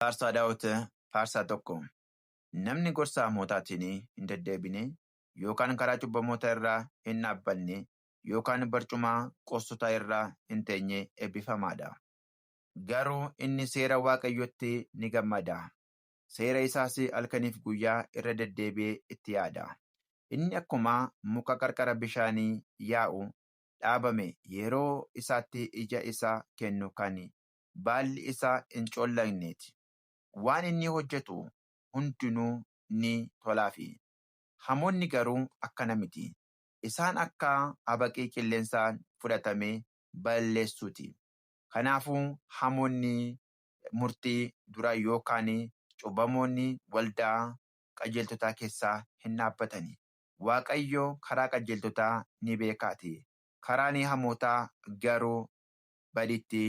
Faarsaa Daawit Faarsaa tokko. Namni gorsa hamootaatiin hin deddeebine yookaan karaa cubbamoota irraa hin dhaabbanne yookaan barcuma qoostotaa irraa hin teenye eebbifamaadha. Garuu inni seera Waaqayyootti ni gammada. Seera isaas halkaniif guyyaa irra deddeebi'ee itti yaada. Inni akkuma muka qarqara bishaanii yaa'u dhaabame yeroo isaatti ija isaa kennu kan baalli isaa hin coollagneeti. Waan inni hojjetu hundinuu ni tolaafi. Hamoonni garuu akkana miti. Isaan akka habaqii qilleensaan fudhatamee balleessuuti. Kanaafuu hamoonni murtii dura yookaan cubbamoonni waldaa qajeeltotaa keessaa hin dhaabbatani. Waaqayyo karaa qajeeltotaa ni beekaati. Karaan hamootaa garuu badiitti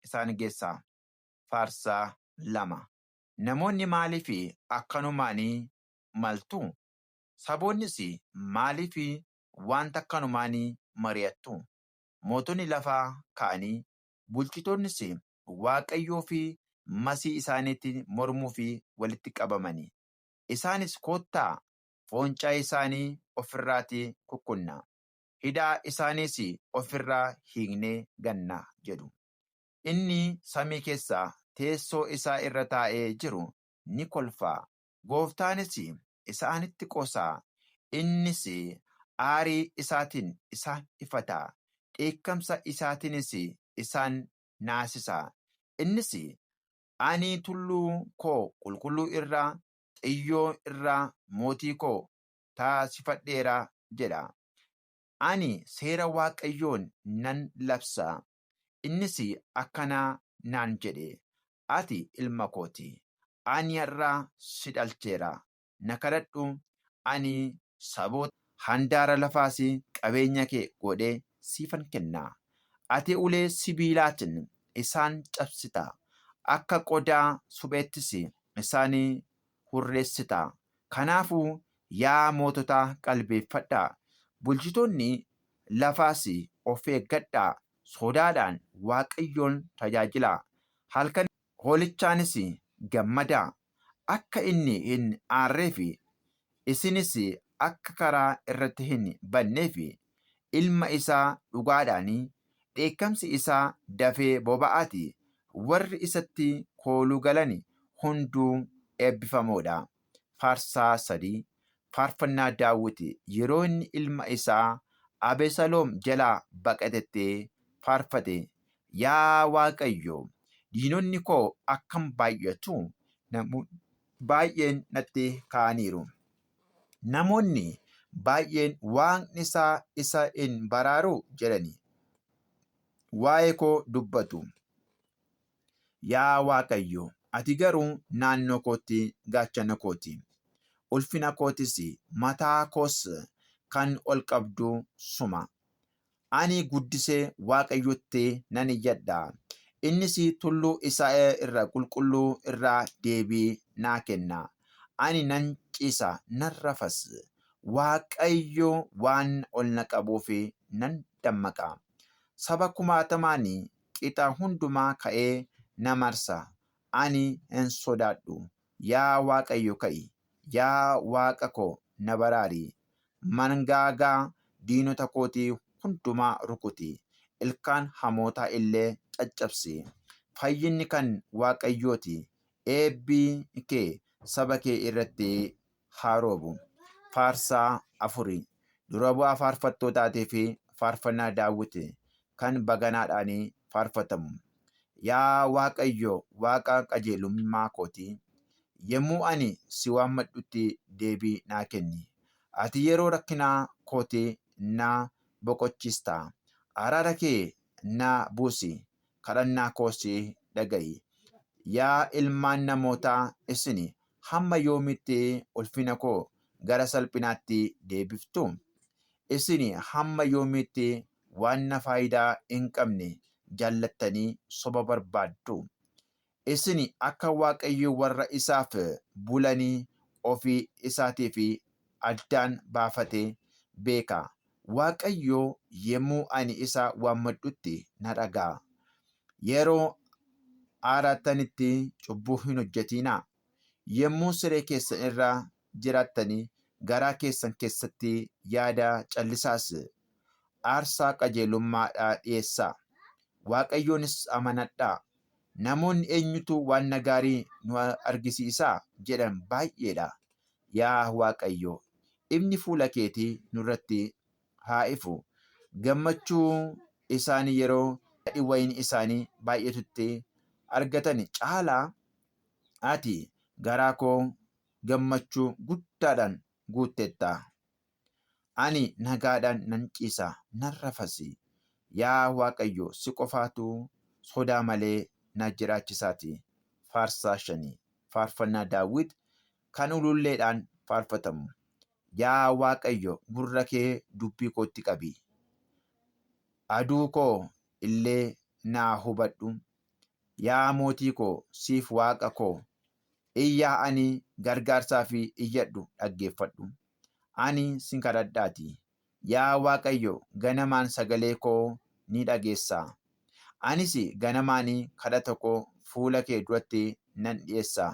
isaan geessa. Faarsaa 2. Namoonni maaliif akkanumaan maltu? Saboonnis maaliif wanta akkanumaan mari'attu? Mootonni lafaa ka'anii bulchitoonnis Waaqayyoo fi masii isaaniitti mormuu fi walitti qabamani. Isaanis koottaa foncaa isaanii ofirraatti kukkunna. Hidhaa isaaniis ofirraa hiiknee ganna jedhu. Inni samii keessaa teessoo isaa irra taa'ee jiru ni kolfaa. Gooftaanis isaanitti qoosaa. Innis aarii isaatiin isaan ifataa. Dheekkamsa isaatiinis isaan naasisaa. Innis ani tulluu koo qulqulluu irraa, xiyyoo irraa mootii koo taasifadheera jedha. Ani seera Waaqayyoon nan labsa. Innis akkana naan jedhe. Ati ilma kooti. Ani har'aa si dhalcheera. Na kadhadhu. Ani saboota handaara lafaas qabeenya kee godhee siifan kenna. Ati ulee sibiilaatiin isaan cabsita. Akka qodaa supheettis isaan hurreessita. Kanaafuu yaa mootota qalbeeffadhaa. Bulchitoonni lafaas of eeggadhaa. Sodaadhaan Waaqayyoon tajaajilaa. Halkan hoolichaanis gammadaa. Akka inni hin aarreef isinis akka karaa irratti hin banneef ilma isaa dhugaadhaan dheekkamsi isaa dafee boba'aati. Warri isatti kooluu galan hunduu eebbifamoodha. Faarsaa 3. Faarfannaa Daawit yeroo inni ilma isaa Abesaaloom jalaa baqatettee faarfate. Yaa Waaqayyo, diinonni koo akkam baay'atu. Baay'een natti ka'aniiru. Namoonni baay'een Waaqni isaa isa hin baraaru jedhani. Waa'ee koo dubbatu. Yaa Waaqayyo, ati garuu naannoo kootti gaachana kooti. Ulfina kootis mataa koos kan ol qabdu suma. Ani guddisee Waaqayyotti nan iyyadha. Innis tulluu isaa irra qulqulluu irraa deebii naa kenna. Ani nan ciisa nan rafas. Waaqayyo waan ol na qabuuf nan dammaqa. Saba kumaatamaan qixa hundumaa ka'ee na marsa. Ani hin sodaadhu. Yaa Waaqayyo ka'i. Yaa Waaqa koo na baraari. Mangaagaa diinota kootii hundumaa rukuti. Ilkaan hamootaa illee caccabsi. Fayyinni kan Waaqayyooti. Eebbi kee saba kee irratti haa roobu. Faarsaa 4. Dura bu'aa faarfattootaatii fi faarfannaa Daawit kan baganaadhaan faarfatamu. Yaa Waaqayyo, Waaqa qajeelummaa kooti. Yommuu ani si waammadhutti deebii naa kenni. Ati yeroo rakkinaa kootii na boqochiista. Araara kee na buusi. Kadhannaa koos dhaga'i. Yaa ilmaan namootaa, isin hamma yoomitti ulfina koo gara salphinaatti deebiftu? Isin hamma yoomitti waan faayidaa hin qabne jaallattanii soba barbaaddu? Isin akka Waaqayyo warra isaaf bulanii ofii isaatiif addaan baafatee beeka. Waaqayyo yommuu ani isa waammadhutti na dhaga'a. Yeroo aarattanitti cubbuu hin hojjetinaa. Yommuu siree keessan irra jiraattanii garaa keessan keessatti yaada callisaas. Aarsaa qajeelummaadhaa dhiyeessaa. Waaqayyoonis amanadhaa. Namoonni eenyutu waan gaarii nu argisiisaa jedhan baay'eedha. Yaa Waaqayyo, ifni fuula keetii nurratti haa ifu. Gammachuu isaanii yeroo wayinii isaanii baay'atutti argatan caalaa ati garaa koo gammachuu guddaadhaan guuttetta. Ani nagaadhaan nan ciisa, nan rafas. Yaa Waaqayyo, si qofaatu sodaa malee na jiraachisaati. Faarsaa 5 faarfannaa Daawit kan ululleedhaan faarfatamu. Yaa Waaqayyo, gurra kee dubbii kootti qabi. Aduu koo illee naa hubadhu. Yaa mootii koo, siif Waaqa koo, iyyaa ani gargaarsaaf iyyadhu dhaggeeffadhu. Ani sin kadhadhaatii. Yaa Waaqayyo, ganamaan sagalee koo ni dhageessaa. Anis ganamaan kadhata koo fuula kee duratti nan dhiyeessaa.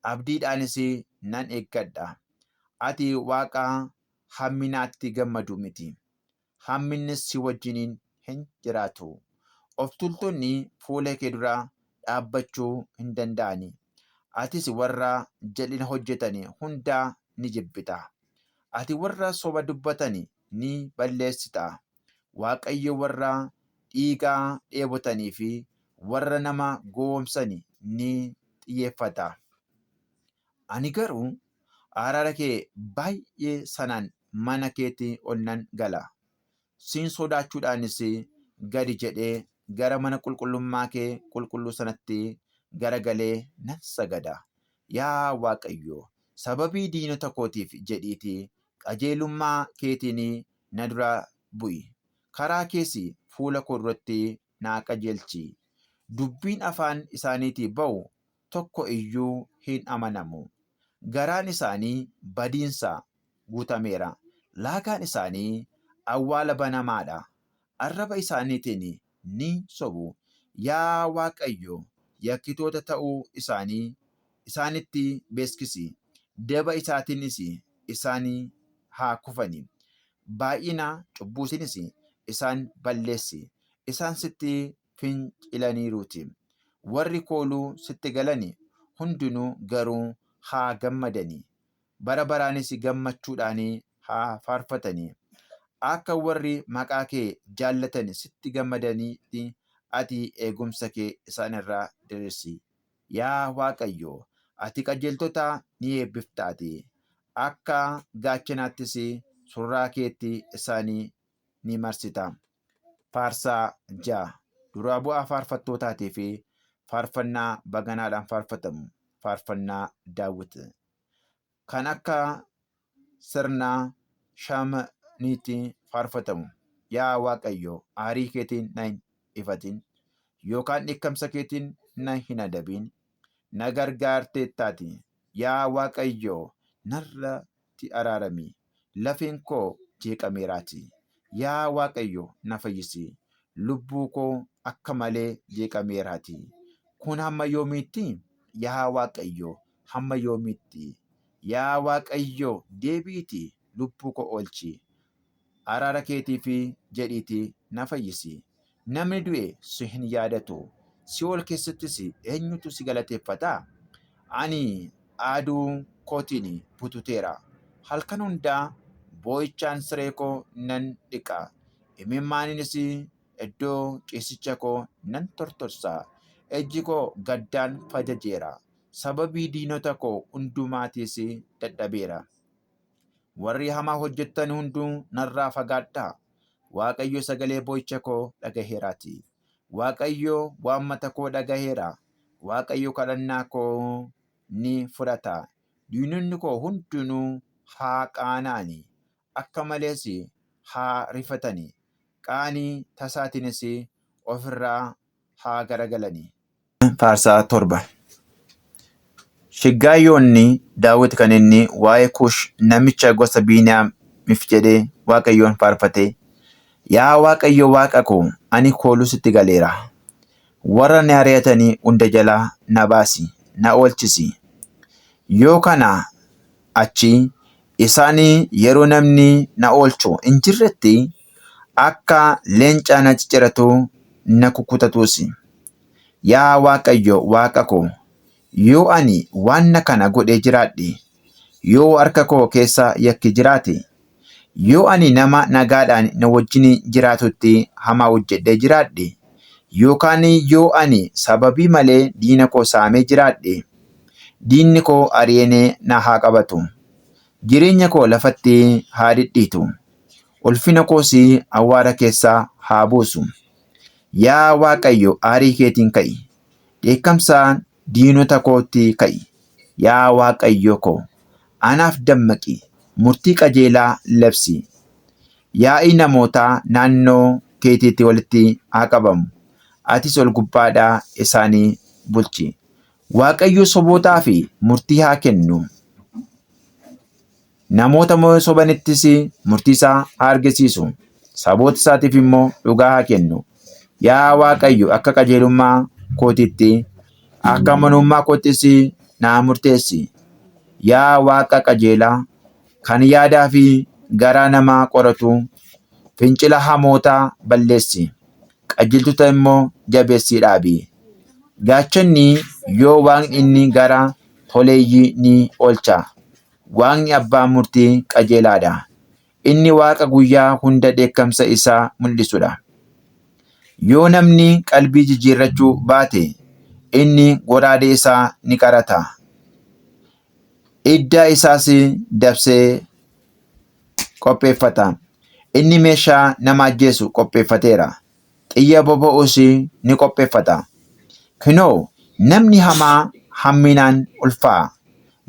Abdiidhaanis nan eeggadha. Ati Waaqa hamminaatti gammadu miti. Hamminnis si wajjiniin hin jiraatu. Of tuultonni fuula kee dura dhaabbachuu hin danda'ani. Atis warra jal'ina hojjetan hundaa ni jibbita. Ati warra soba dubbatan ni balleessita. Waaqayyo warra dhiigaa dheebotanii fi warra nama gowwoomsan ni xiyyeeffata. Ani garuu araara kee baay'ee sanaan mana keetti ol nan gala. Siin sodaachuudhaanis gadi jedhee gara mana qulqullummaa kee qulqulluu sanatti garagalee nan sagada. Yaa Waaqayyo, sababii diinota kootiif jedhiitii qajeelummaa keetiin na dura bu'i. Karaa kees fuula koo duratti naa qajeelchi. Dubbiin afaan isaaniitii ba'u tokko iyyuu hin amanamu. Garaan isaanii badiinsa guutameera. Laagaan isaanii awwaala banamaadha. Arraba isaaniitiin ni sobu. Yaa Waaqayyo, yakkitoota ta'uu isaanii isaanitti beeksisi. Daba isaatiinis isaanii haa kufani. Baay'ina cubbuutiinis isaan balleessi. Isaan sitti fincilaniiruuti. Warri kooluu sitti galani hundinuu garuu haa gammadani. Bara baraanis gammachuudhaan haa faarfatani. Akka warri maqaa kee jaallatan sitti gammadaniitti ati eegumsa kee isaan irraa diriirsi. Yaa Waaqayyo, ati qajeeltota ni eebbiftaatii. Akka gaachanaattis surraa keetti isaanii ni marsita. Faarsaa 6 duraa bu'aa faarfattootaatii fi faarfannaa baganaadhaan faarfatamu. Faarfannaa Daawit kan akka sirnaa shamaniitti faarfatamu. Yaa Waaqayyo, aarii keetiin na hin ifatin yookaan dheekkamsa keetiin na hin adabin. Na gargaarteettaati. Yaa Waaqayyo, narratti araarami. Lafeen koo jeeqameeraati. Yaa Waaqayyo, na fayyisi. Lubbuu koo akka malee jeeqameeraati. Kun hamma yoomiitti? Yaa Waaqayyo, hamma yoomiitti? Yaa Waaqayyo, deebi'iitii lubbuu koo oolchi. Araara keetiif jedhiitii na fayyisi. Namni du'e si hin yaadatu. Si'ool keessattis eenyutu si galateeffata? Ani aaduu kootiin bututeera. Halkan hundaa boo'ichaan siree koo nan dhiqa. Imimmaaniinis iddoo ciisicha koo nan tortorsa. Ejji koo gaddaan fajajeera. Sababii diinota koo hundumaatiis dadhabeera. Warri hamaa hojjettan hunduu narraa fagaadhaa. Waaqayyo sagalee boo'icha koo dhagaheeraati. Waaqayyo waammata koo dhagaheera. Waaqayyo kadhannaa koo ni fudhata. Diinonni koo hundinuu haa qaana'ani. Akka malees haa rifatani. Qaanii tasaatiinis ofirraa haa garagalani. Faarsaa 7 Shiggaayyoonni Daawit kan inni waa'ee Kuush namicha gosa Biniyaamiif jedhee Waaqayyoon faarfate. Yaa Waaqayyo Waaqa koo, ani kooluu sitti galeera. warra na ari'atanii hunda jalaa na baasi, na oolchisi. Yoo kana achi isaanii yeroo namni na oolchu hin jirretti akka leenca na cicciratu na kukkutatus. Yaa Waaqayyo Waaqa koo, yoo ani waan kana godhee jiraadhe, yoo harka koo keessa yakki jiraate, yoo ani nama nagaadhaan na wajjin jiraatutti hamaa hojjedhee jiraadhe, yookaan yoo ani sababii malee diina koo saamee jiraadhe, diinni koo ari'ee na haa qabatu. Jireenya koo lafatti haa dhidhiitu. Ulfina koos awwaara keessaa haa buusu. Yaa Waaqayyo aarii keetiin ka'i. Dheekkamsaan diinota kootti ka'i. Yaa Waaqayyo koo, anaaf dammaqi. Murtii qajeelaa labsi. Yaa'ii namootaa naannoo keetiitti walitti haa qabamu. Atis ol gubbaadhaa isaanii bulchi. Waaqayyo sobootaa fi murtii haa kennu. Namoota sobanittis murtii isaa haa argisiisu. Saboota isaatiif immoo dhugaa haa kennu. Yaa Waaqayyo akka qajeelummaa kootiitti, akka amanamummaa koottis naa murteessi. Yaa Waaqa qajeelaa, kan yaadaa fi garaa namaa qoratu, fincila hamootaa balleessi. Qajeeltota immoo jabeessii dhaabi. Gaachanni yoo Waaqni inni gara toleeyyii ni oolcha. Waaqni abbaa murtii qajeelaadha. Inni Waaqa guyyaa hunda dheekkamsa isaa mul'isudha. Yoo namni qalbii jijjiirrachuu baate, inni goraadee isaa ni qarata. Iddaa isaas dabsee qopheeffata. Inni meeshaa nama ajjeesu qopheeffateera. Xiyya boba'us ni qopheeffata. Kunoo, namni hamaa hamminaan ulfaa'a.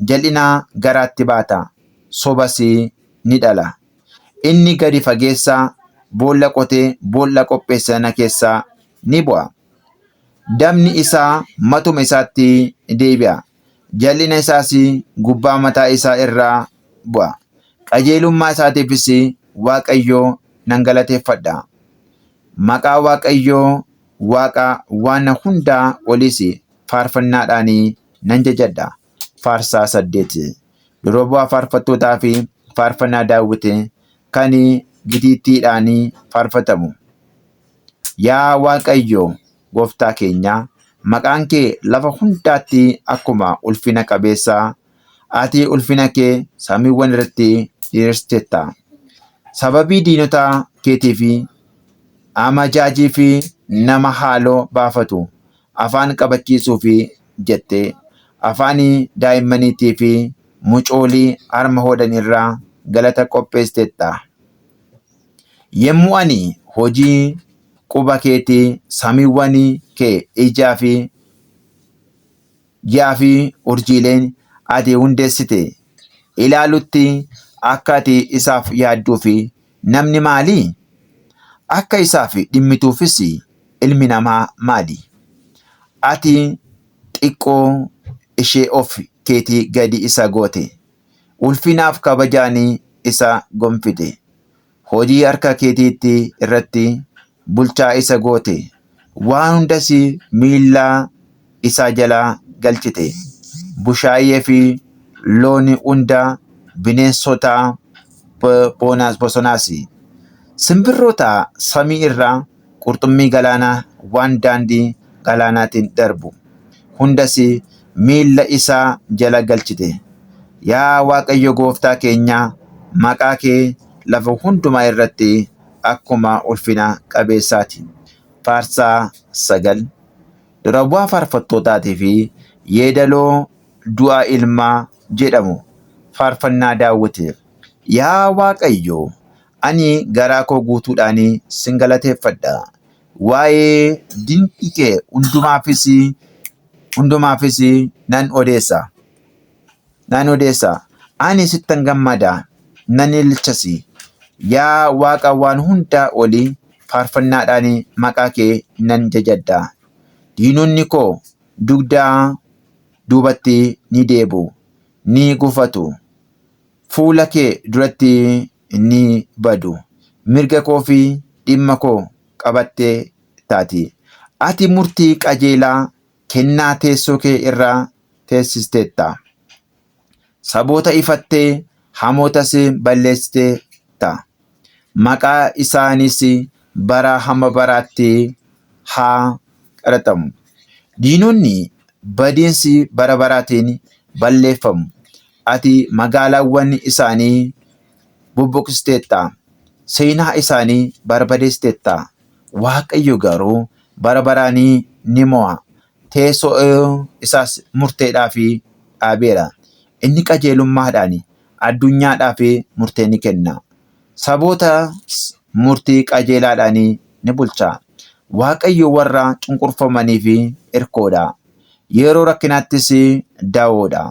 Jal'ina garaatti baata. Sobas ni dhala. Inni gadi fageessaa boolla qotee boolla qopheesse sana keessaa ni bu'a. Dabni isaa matuma isaatti deebi'a. Jal'ina isaas gubbaa mataa isaa irraa bu'a. Qajeelummaa isaatiifis Waaqayyoo nan galateeffadha. Maqaa Waaqayyoo Waaqa waan hundaa olis faarfannaadhaan nan jajadha. Faarsaa 8. Duroo bu'aa faarfattootaa fi faarfannaa Daawit kan gitiittiidhaan faarfatamu. Yaa Waaqayyo Gooftaa keenya, maqaan kee lafa hundaatti akkuma ulfina qabeessaa, ati ulfina kee samiiwwan irratti diriirsitetta. Sababii diinota keetii fi amajaajii fi nama haaloo baafatu afaan qabachiisuuf jettee, afaan daa'immaniitii fi mucoolii harma hodhan irraa galata qopheessitetta. Yemmuu ani hojii quba keetii samiiwwan kee ijaa fi ji'aa fi urjiileen ati hundeessite ilaalutti akka ati isaaf yaadduu fi namni maali? Akka isaaf dhimmituufis ilmi namaa maali? Ati xiqqoo ishee of keetii gadi isa goote. Ulfinaaf kabajaan isa gonfite. Hojii harka keetiitti irratti bulchaa isa goote. Waan hundas miilla isaa jalaa galchite. Bushaayee fi loon hunda, bineensota bosonaas, simbirroota samii irraa, qurxummii galaanaa waan daandii galaanaatiin darbu hundas miilla isaa jala galchite. Yaa Waaqayyo Gooftaa keenya, maqaa kee lafa hundumaa irratti akkuma ulfina qabeessaati. Faarsaa 9. Dura bu'aa faarfattootaatii fi yeedaloo du'a ilmaa jedhamu faarfannaa Daawit. Yaa Waaqayyo, ani garaa koo guutuudhaan sin galateeffadha. Waa'ee dinqii kee hundumaafis nan odeessa. Ani sittan gammada, nan ililchas. Yaa Waaqa waan hundaa olii, faarfannaadhaan maqaa kee nan jajadha. Diinonni koo dugdaa duubatti ni deebi'u, ni gufatu. Fuula kee duratti ni badu. Mirga koo fi dhimma koo qabattee taati. Ati murtii qajeelaa kennaa teessoo kee irraa teessisteetta. Saboota ifattee hamootas balleessiteetta. Maqaa isaanis bara hamma baraatti haa qaraxamu. Diinonni badiinsi bara baraatiin balleeffamu. Ati magaalaawwan isaanii bubbuqsiteetta. Seenaa isaanii barbadeessiteetta. Waaqayyo garuu bara baraanii ni mo'a. Teessoo isaas murteedhaaf dhaabeera. Inni qajeelummaadhaan addunyaadhaaf murtee ni kenna. Saboota murtii qajeelaadhaan ni bulcha. Waaqayyo warra cunqurfamaniif irkoodha. Yeroo rakkinaattis da'oodha.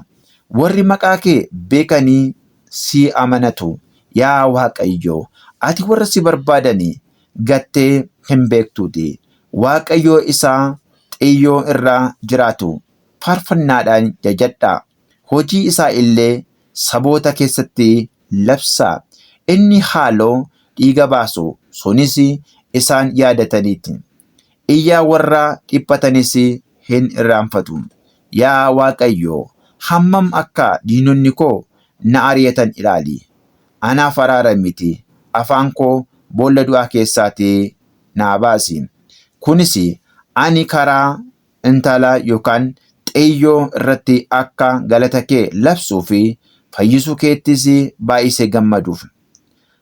Warri maqaa kee beekanii si amanatu. Yaa Waaqayyo, ati warra si barbaadan gattee hin beektuuti. Waaqayyo isaa xiyyoo irraa jiraatu faarfannaadhaan jajadhaa. Hojii isaa illee saboota keessatti labsaa. Inni haaloo dhiiga baasu sunis isaan yaadataniiti. Iyyaa warra dhiphatanis hin irraanfatu. Yaa Waaqayyo, hammam akka diinonni koo na ari'atan ilaali. Anaaf araaramiti. Afaan koo boolla du'aa keessaatii naa baasi. Kunis ani karaa intala yookaan xiyyoo irratti akka galata kee labsuu fi fayyisuu keettis baay'isee gammaduuf.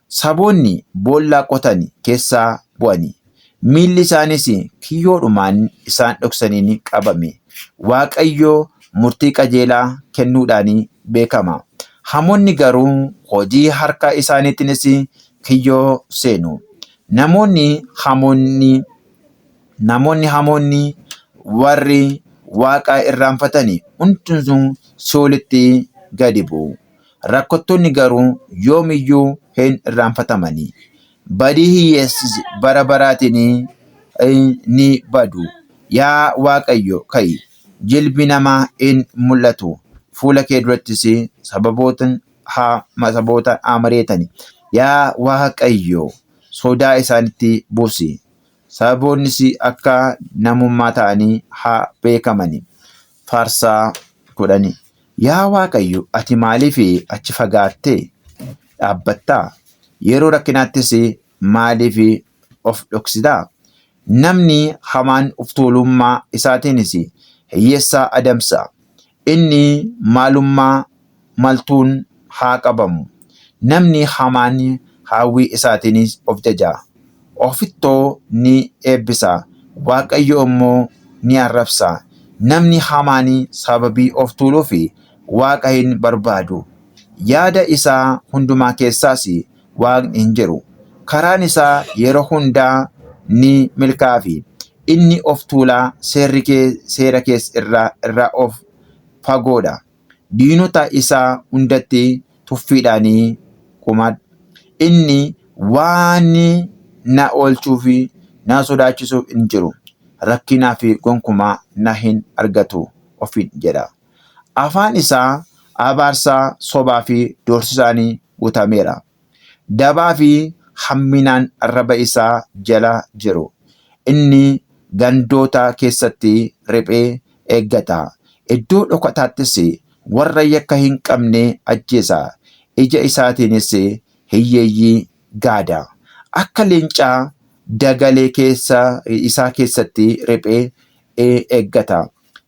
Saboonni boolla qotan keessaa bu'ani. Miilli isaanis kiyyoodhumaan isaan dhoksaniin qabame. Waaqayyo murtii qajeelaa kennuudhaan beekama. Hamoonni garuu hojii harka isaaniitiinis kiyyoo seenu. Namoonni hamoonni warri Waaqa irraanfatanii hundinuu Si'oolitti gadi bu'u. Rakkattoonni garuu yoomiyyuu hin irraanfatamani. Badii hiyyeessis bara baraatiin ni badu. Yaa Waaqayyo ka'i. Jilbi namaa hin mul'atu. Fuula kee durattis saboota amareetani. Yaa Waaqayyo, sodaa isaanitti buusi. Saboonnis akka namummaa ta'anii haa beekamani. Faarsaa 10. Yaa Waaqayyo, ati maaliif achi fagaattee dhaabbattaa? Yeroo rakkinaattis maaliif of dhoksitaa? Namni hamaan of tuulummaa isaatiinis hiyyeessaa adamsa. Inni maalummaa maltuun haa qabamu. Namni hamaan hawwii isaatiinis of jaja. Ofittoo ni eebbisa. Waaqayyo immoo ni arrabsa. Namni hamaan sababii of tuuluuf Waaqa hin barbaadu. Yaada isaa hundumaa keessaas Waaqni hin jiru. Karaan isaa yeroo hundaa ni milkaa'a. Inni of tuulaa seera keessa irraa of fagoodha. Diinota isaa hundatti tuffiidhaan kumadhu. Inni waan na oolchuu fi na sodaachisuuf hin jiru. Rakkinaa fi gonkumaa na hin argatu ofiin jedha. Afaan isaa abaarsaa sobaa fi doorsisaan guutameera. Dabaa fi hamminaan arraba isaa jala jiru. Inni gandoota keessatti riphee eeggata. Iddoo dhokataattis warra yakka hin qabne ajjeesa. Ija isaatiinis hiyyeeyyii gaada. Akka leencaa dagalee isaa keessatti riphee eeggata.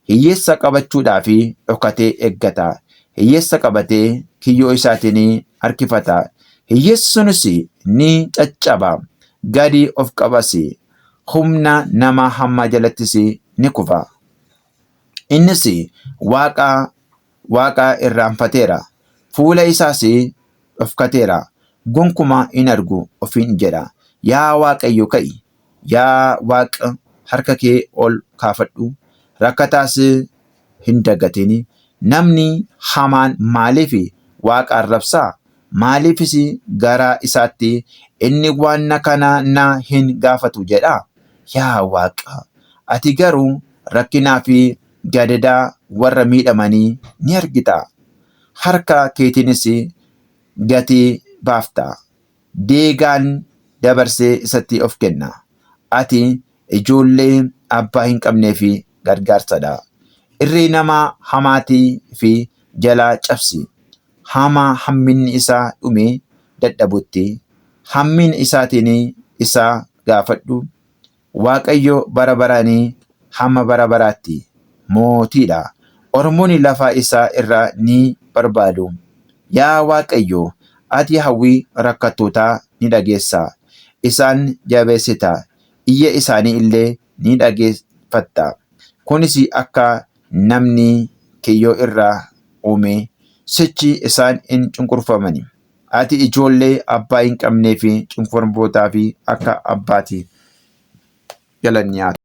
Hiyyeessa qabachuudhaaf dhokatee eeggata. Hiyyeessa qabatee kiyyoo isaatiin harkifata. Hiyyeessi sunis ni caccaba. Gadi of qabas. Humna nama hammaa jalattis ni kufa. Innis Waaqa irraanfateera. Fuula isaas dhokfateera. Gonkumaa hin argu ofiin jedha. Yaa Waaqayyo ka'i. Yaa Waaqa, harka kee ol kaafadhu. Rakkataas hin dagatin. Namni hamaan maaliif Waaqa arrabsaa? Maaliifis garaa isaatti inni waan kana na hin gaafatu jedha? Yaa Waaqa, ati garuu rakkinaa fi gadadaa warra miidhamanii ni argita. Harka keetiinis gatii baafta. Deegaan dabarsee isatti of kenna. Ati ijoollee abbaa hin qabnee fi gargaarsadha. Irree nama hamaatii fi jalaa cabsi. Hamaa hamminni isaa dhumee dadhabutti hammin isaatiin isaa gaafadhu. Waaqayyo bara baraanii hamma bara baraatti mootiidha. Ormoonni lafa isaa irraa ni barbaadu. Yaa Waaqayyo, ati hawwii rakkattootaa ni dhageessa. Isaan jabeessita. Iyya isaanii illee ni dhageeffatta. Kunis akka namni kiyyoo irraa uume sichi isaan hin cunqurfamani. Ati ijoollee abbaa hin qabnee fi cunqurfamtootaa fi akka abbaati galan nyaata.